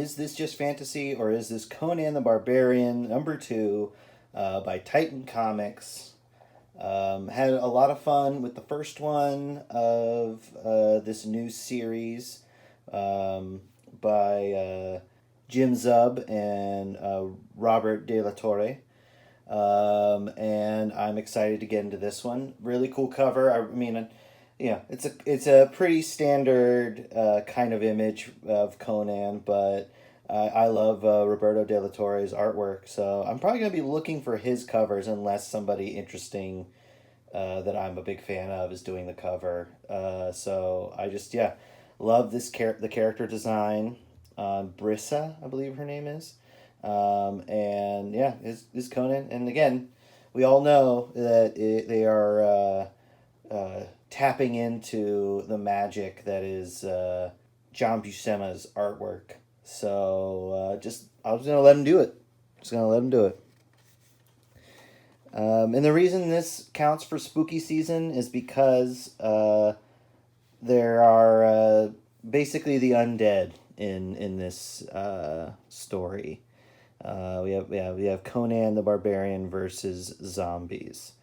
is this just fantasy or is this Conan the Barbarian #2 by Titan Comics? Had a lot of fun with the first one of this new series by Jim Zub and Robert De La Torre. And I'm excited to get into this one. Really cool cover. I mean, yeah, it's a pretty standard kind of image of Conan, but I love Roberto De La Torre's artwork, so I'm probably gonna be looking for his covers unless somebody interesting that I'm a big fan of is doing the cover. So I just love the character design. Brissa, I believe her name is. And yeah, is Conan. And again, we all know that they are tapping into the magic that is John Buscema's artwork. So I was gonna let him do it. Just gonna let him do it. And the reason this counts for spooky season is because there are basically the undead in this story. We have Conan the Barbarian versus zombies,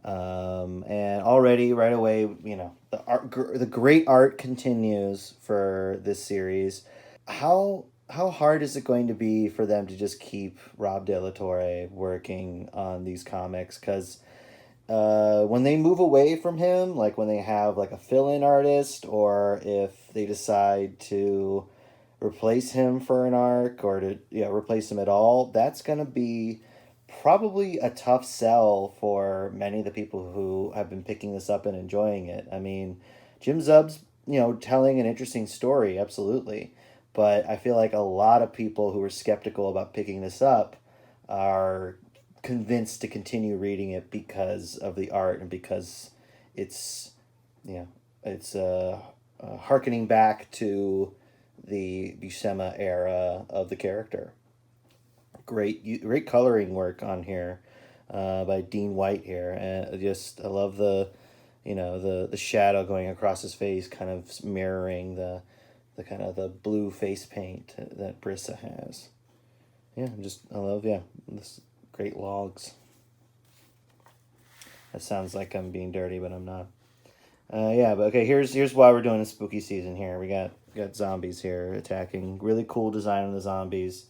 and already right away, the great art continues for this series. How hard is it going to be for them to just keep Rob De La Torre working on these comics? Because when they move away from him, like when they have like a fill-in artist, or if they decide to replace him for an arc or to replace him at all, that's going to be probably a tough sell for many of the people who have been picking this up and enjoying it. I mean, Jim Zub's telling an interesting story, absolutely, but I feel like a lot of people who are skeptical about picking this up are convinced to continue reading it because of the art and because it's it's harkening back to the Buscema era of the character. Great coloring work on here by Dean White here, and I love the shadow going across his face, kind of mirroring the kind of the blue face paint that Brissa has. I love this great logs. That sounds like I'm being dirty, but I'm not. But okay, here's why we're doing a spooky season here. We got zombies here attacking. Really cool design on the zombies.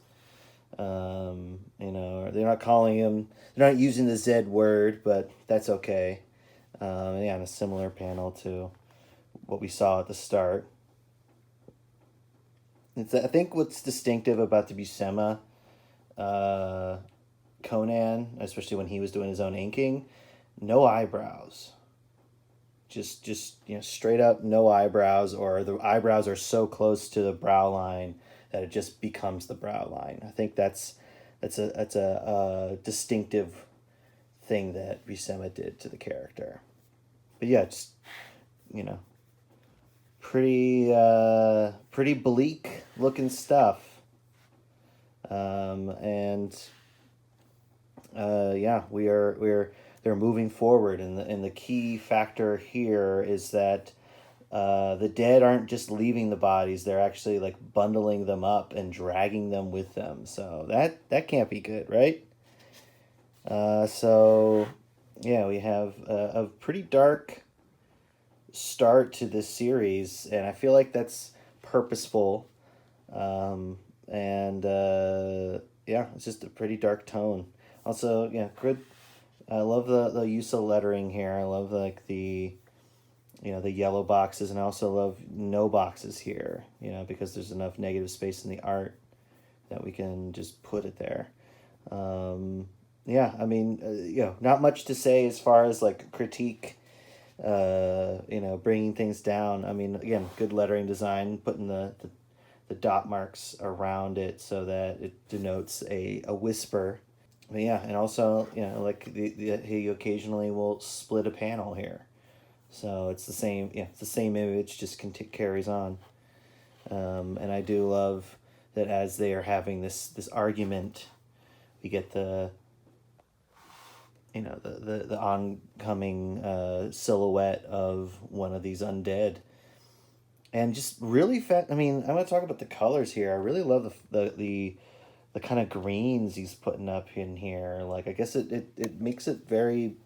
They're not calling them. They're not using the Z word, but that's okay. On a similar panel to what we saw at the start. I think what's distinctive about the Buscema Conan, especially when he was doing his own inking, no eyebrows. Just straight up no eyebrows, or the eyebrows are so close to the brow line that it just becomes the brow line. I think that's a distinctive thing that Buscema did to the character. But pretty bleak looking stuff. They're moving forward, and the key factor here is that the dead aren't just leaving the bodies; they're actually like bundling them up and dragging them with them. So that can't be good, right? We have a pretty dark start to this series, and I feel like that's purposeful. It's just a pretty dark tone. Also, good. I love the use of lettering here. I love the yellow boxes, and I also love no boxes here, because there's enough negative space in the art that we can just put it there. Not much to say as far as like critique, bringing things down. I mean, again, good lettering design, putting the dot marks around it so that it denotes a whisper. But and also, he occasionally will split a panel here. So it's the same image, just carries on. And I do love that as they are having this argument, we get the oncoming silhouette of one of these undead. and just really fat. I mean, I'm gonna talk about the colors here. I really love the kind of greens he's putting up in here. Like, I guess it makes it very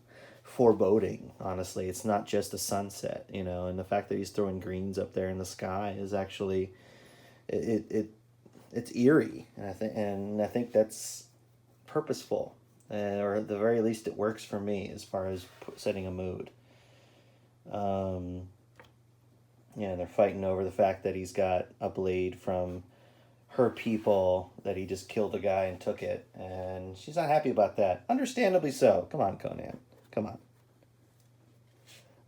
foreboding, honestly. It's not just a sunset, you know, and the fact that he's throwing greens up there in the sky is actually it it's eerie, and I think that's purposeful, or at the very least it works for me as far as setting a mood. Um, yeah, they're fighting over the fact that he's got a blade from her people, that he just killed a guy and took it, and she's not happy about that. Understandably so. Come on, Conan. Come on.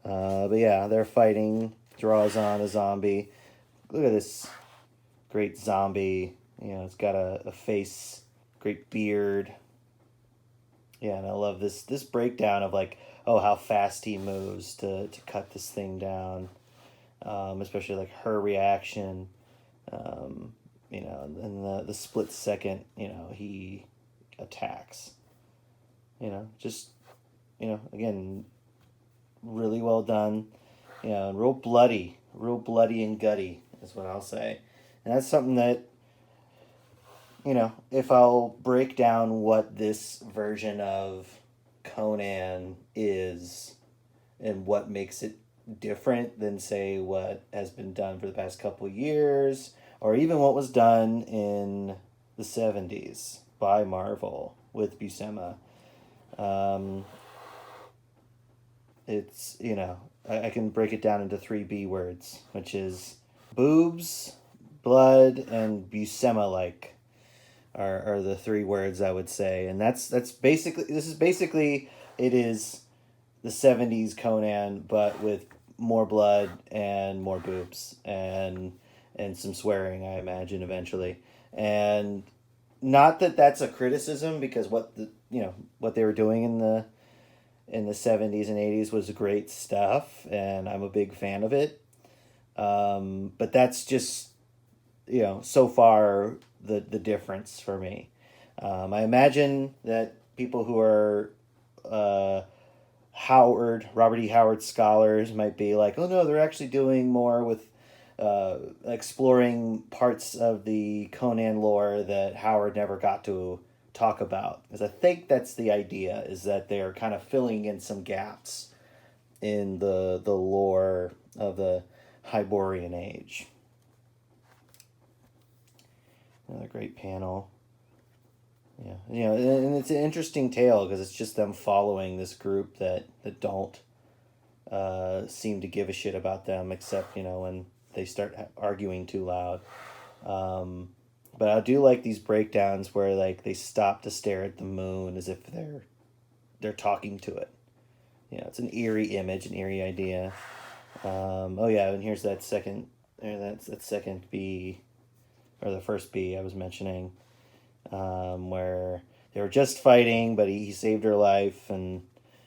But yeah, they're fighting. Draws on a zombie. Look at this great zombie. You know, it's got a face, great beard. Yeah, and I love this breakdown of like, oh, how fast he moves to cut this thing down. Especially like her reaction. Um, you know, in the split second, you know, he attacks. You know, just, you know, again, really well done. You know, real bloody and gutty is what I'll say. And that's something that, you know, if I'll break down what this version of Conan is and what makes it different than, say, what has been done for the past couple years, or even what was done in the 70s by Marvel with Buscema. Um, it's, you know, I can break it down into 3B words, which is boobs, blood, and Buscema like are the three words I would say. And that's basically, it is the 70s Conan, but with more blood and more boobs and some swearing, I imagine, eventually. And not that that's a criticism, because what the, you know, what they were doing in the 70s and 80s was great stuff, and I'm a big fan of it. But that's just, you know, so far the difference for me. I imagine that people who are Robert E. Howard scholars might be like, oh no, they're actually doing more with exploring parts of the Conan lore that Howard never got to talk about. Because I think that's the idea, is that they're kind of filling in some gaps in the lore of the Hyborian Age. Another great panel. Yeah, you know, and it's an interesting tale because it's just them following this group that don't seem to give a shit about them, except, you know, when they start arguing too loud. But I do like these breakdowns where like they stop to stare at the moon as if they're talking to it. You know, it's an eerie image, an eerie idea. Oh yeah, and here's that second, or that's that second B, or the first B I was mentioning, where they were just fighting, but he saved her life, and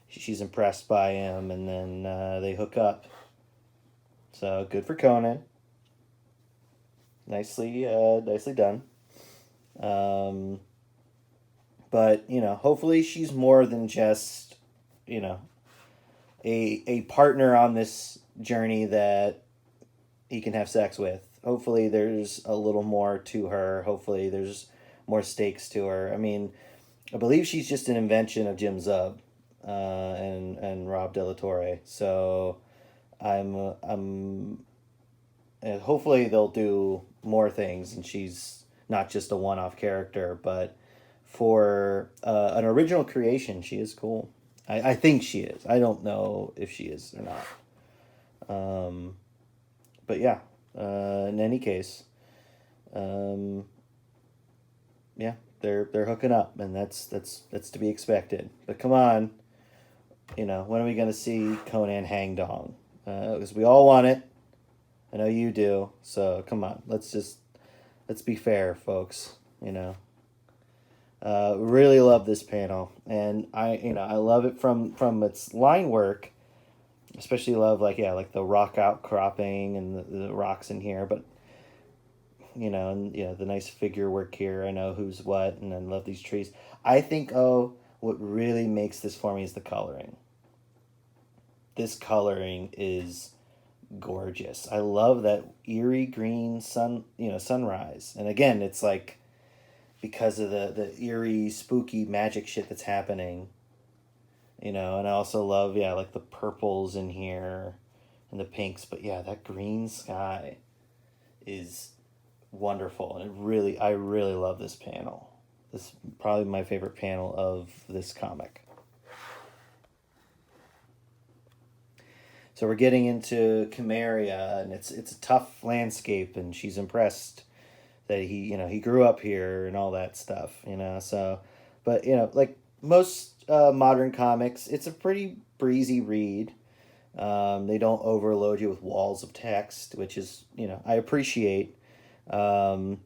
she's impressed by him, and then they hook up. So good for Conan. Nicely done. But you know, hopefully she's more than just, you know, a partner on this journey that he can have sex with. Hopefully there's a little more to her. Hopefully there's more stakes to her. I mean, I believe she's just an invention of Jim Zub, and Rob De La Torre. So I'm and hopefully they'll do more things, and she's not just a one-off character, but for an original creation, she is cool. I think she is. I don't know if she is or not. But yeah, in any case, yeah, they're hooking up, and that's to be expected. But come on, you know, when are we gonna see Conan hang dong? Because we all want it. I know you do. So come on, let's be fair, folks. You know, really love this panel, and I love it from its line work. Especially love like the rock outcropping and the rocks in here, but you know, and you know, the nice figure work here. I know who's what, and I love these trees. I think, what really makes this for me is the coloring. This coloring is gorgeous. I love that eerie green sunrise. And again, it's like because of the eerie, spooky magic shit that's happening. And I also love, yeah, like the purples in here and the pinks. But yeah, that green sky is wonderful. And I really love this panel. This is probably my favorite panel of this comic. So we're getting into Chimeria, and it's a tough landscape, and she's impressed that he grew up here and all that stuff. So, but like most modern comics, it's a pretty breezy read. They don't overload you with walls of text, which is I appreciate. Um,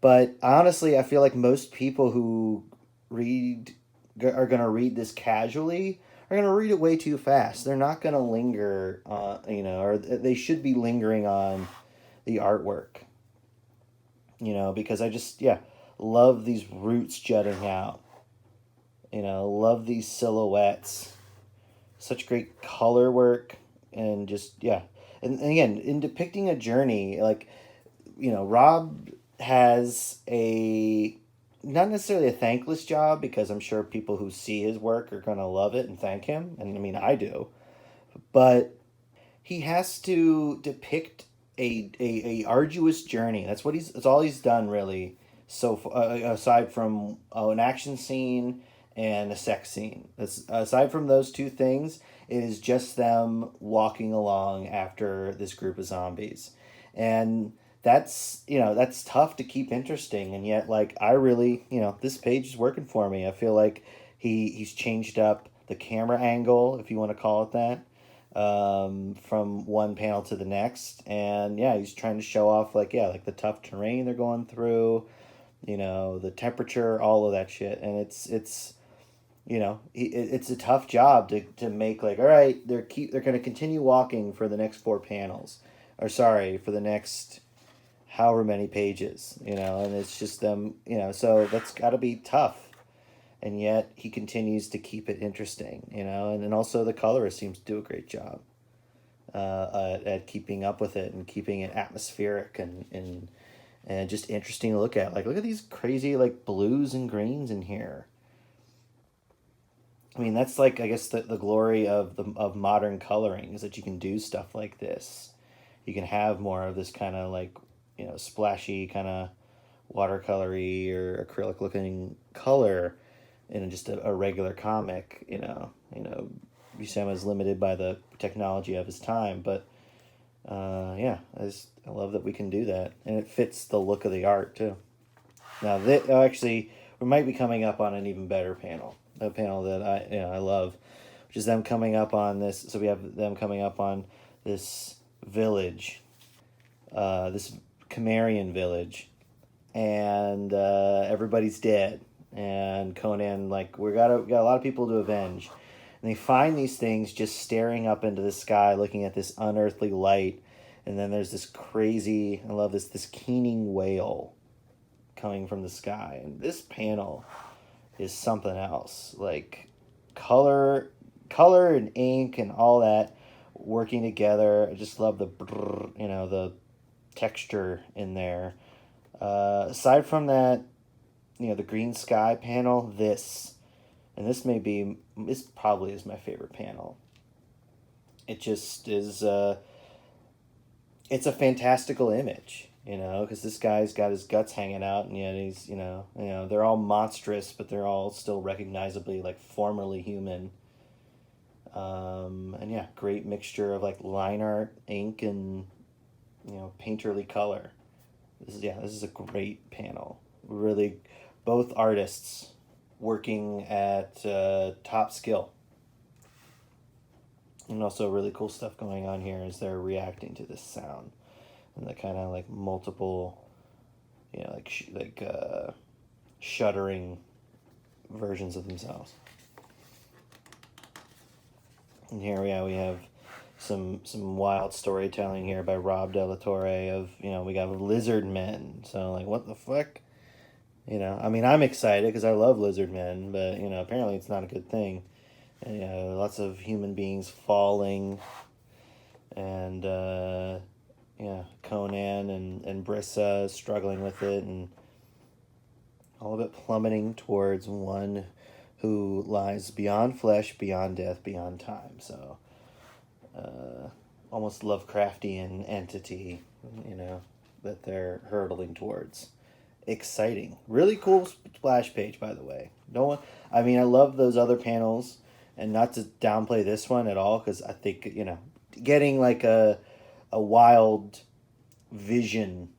but honestly, I feel like most people who read are gonna read this casually are gonna read it way too fast. They're not gonna linger, or they should be lingering on the artwork, because I just love these roots jutting out. Love these silhouettes. Such great color work, and just and again in depicting a journey, like Rob has a not necessarily a thankless job, because I'm sure people who see his work are going to love it and thank him, and I mean I do, but he has to depict a arduous journey. That's all he's done really. So aside from an action scene and a sex scene, aside from those two things, it is just them walking along after this group of zombies, and that's tough to keep interesting. And yet, like, I really, this page is working for me. I feel like he's changed up the camera angle, if you want to call it that, from one panel to the next. And yeah, he's trying to show off like the tough terrain they're going through, the temperature, all of that shit. And it's a tough job to make, like, all right, they're going to continue walking for the next 4 panels, or sorry, for the next however many pages, and it's just them, so that's got to be tough. And yet he continues to keep it interesting, and then also the colorist seems to do a great job at keeping up with it and keeping it atmospheric and just interesting to look at. Like, look at these crazy like blues and greens in here. I mean, that's like, I guess the glory of modern coloring is that you can do stuff like this. You can have more of this kind of like splashy kind of watercolory or acrylic looking color in just a regular comic. Buscema is limited by the technology of his time, but I love that we can do that, and it fits the look of the art too. Now, actually, we might be coming up on an even better panel, a panel that I love, which is them coming up on this. So we have them coming up on this village, this Cimmerian village, and everybody's dead, and Conan, like, we got a lot of people to avenge, and they find these things just staring up into the sky, looking at this unearthly light, and then there's this crazy, I love this keening wail coming from the sky, and this panel is something else. Like, color and ink and all that working together. I just love the texture in there. Aside from that, the green sky panel, this probably is my favorite panel. It just is, it's a fantastical image, because this guy's got his guts hanging out, and yet he's, they're all monstrous, but they're all still recognizably like formerly human. And yeah, great mixture of like line art, ink, and painterly color. This is a great panel. Really, both artists working at top skill. And also really cool stuff going on here as they're reacting to this sound and the kind of like multiple, shuddering versions of themselves. And here we have some wild storytelling here by Rob de la Torre of, we got lizard men. So, like, what the fuck? I mean, I'm excited because I love lizard men, but, apparently it's not a good thing. And, lots of human beings falling, and yeah, Conan and Brissa struggling with it, and all of it plummeting towards one who lies beyond flesh, beyond death, beyond time. So, almost Lovecraftian entity, you know, that they're hurtling towards. Exciting. Really cool splash page, by the way. No one, I mean, I love those other panels, and not to downplay this one at all, because I think, you know, getting like a wild vision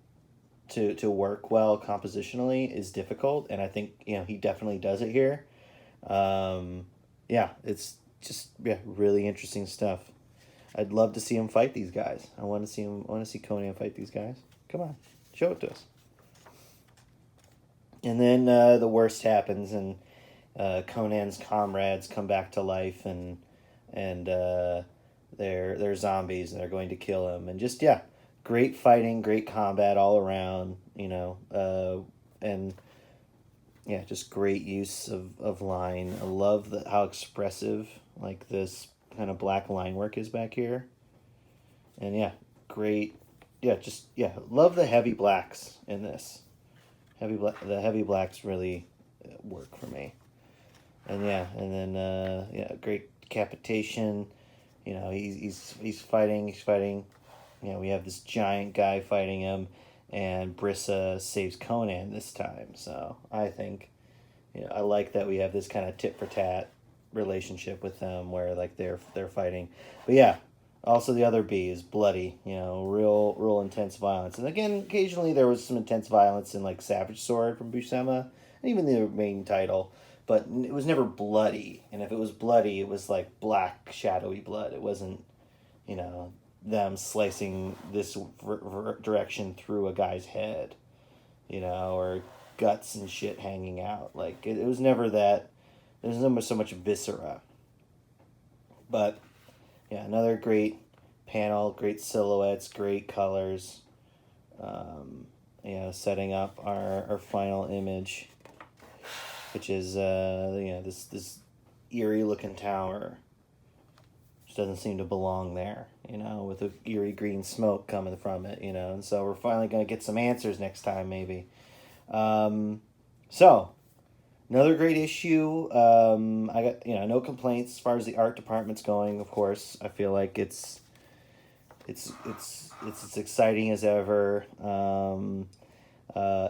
to work well compositionally is difficult, and I think, you know, he definitely does it here. Yeah, it's just, yeah, really interesting stuff. I'd love to see him fight these guys. I want to see him. I want to see Conan fight these guys. Come on, show it to us. And then the worst happens, and Conan's comrades come back to life, and they're zombies, and they're going to kill him. And just, yeah, great fighting, great combat all around. You know, and yeah, just great use of line. I love how expressive like this kind of black line work is back here. And yeah, great. Yeah, just, yeah, love the heavy blacks in this. The heavy blacks really work for me. And yeah, and then yeah, great decapitation. You know, he's fighting. You know, we have this giant guy fighting him, and Brissa saves Conan this time. So I think, you know, I like that we have this kind of tit for tat relationship with them, where like they're fighting. But yeah, also the other B is bloody. You know, real intense violence. And again, occasionally there was some intense violence in like Savage Sword from Buscema, and even the main title. But it was never bloody. And if it was bloody, it was like black, shadowy blood. It wasn't, you know, them slicing this direction through a guy's head, you know, or guts and shit hanging out. Like, it was never that. There's never so much viscera. But yeah, another great panel, great silhouettes, great colors. You know, setting up our final image, which is you know, this eerie looking tower, which doesn't seem to belong there, you know, with the eerie green smoke coming from it, you know. And so we're finally going to get some answers next time, maybe. So another great issue. I got, you know, no complaints as far as the art department's going. Of course, I feel like it's as exciting as ever.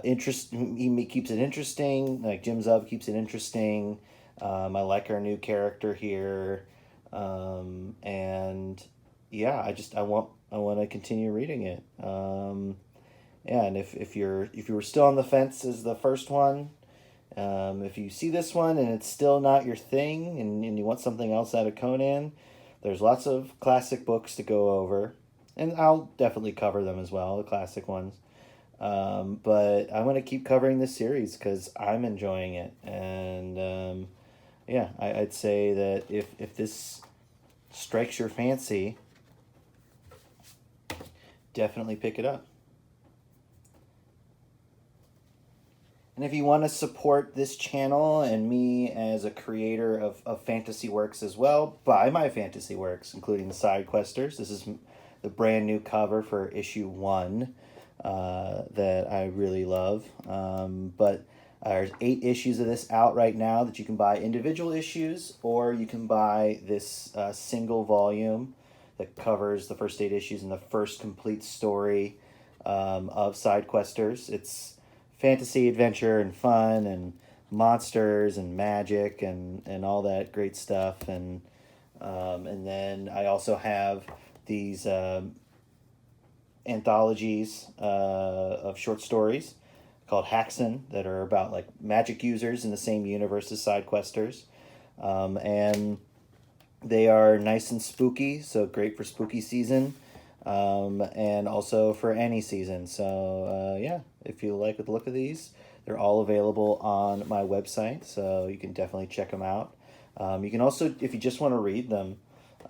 He keeps it interesting. Like Jim Zub keeps it interesting. I like our new character here, and yeah, I want to continue reading it. Yeah, and if you were still on the fence as the first one, if you see this one and it's still not your thing, and you want something else out of Conan, there's lots of classic books to go over, and I'll definitely cover them as well, the classic ones. But I'm going to keep covering this series because I'm enjoying it. And yeah, I'd say that if this strikes your fancy, definitely pick it up. And if you want to support this channel and me as a creator of fantasy works as well, buy my fantasy works, including the Side Questers. This is the brand new cover for issue 1 that I really love. But there's 8 issues of this out right now that you can buy individual issues, or you can buy this single volume that covers the first 8 issues and the first complete story of Side Questers. It's fantasy, adventure, and fun, and monsters, and magic, and all that great stuff. And then I also have these anthologies of short stories called Haxon that are about like magic users in the same universe as Side Questers. And they are nice and spooky, so great for spooky season. And also for any season. So yeah, if you like the look of these, they're all available on my website, so you can definitely check them out. You can also, if you just want to read them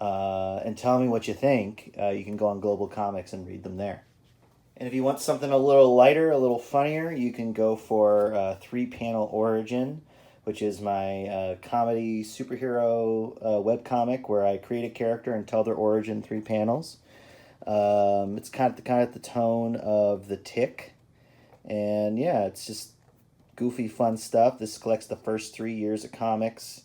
and tell me what you think, you can go on Global Comics and read them there. And if you want something a little lighter, a little funnier, you can go for 3-Panel Origin, which is my comedy superhero webcomic where I create a character and tell their origin 3 panels. It's kind of the tone of The Tick, and yeah, it's just goofy, fun stuff. This collects the first 3 years of comics,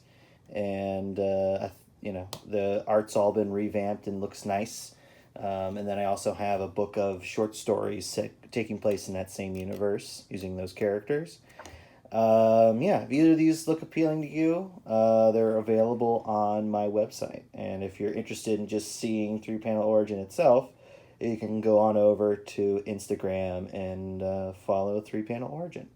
and the art's all been revamped and looks nice. And then I also have a book of short stories taking place in that same universe using those characters. Yeah, if either of these look appealing to you, they're available on my website. And if you're interested in just seeing Three Panel Origin itself, you can go on over to Instagram and follow Three Panel Origin.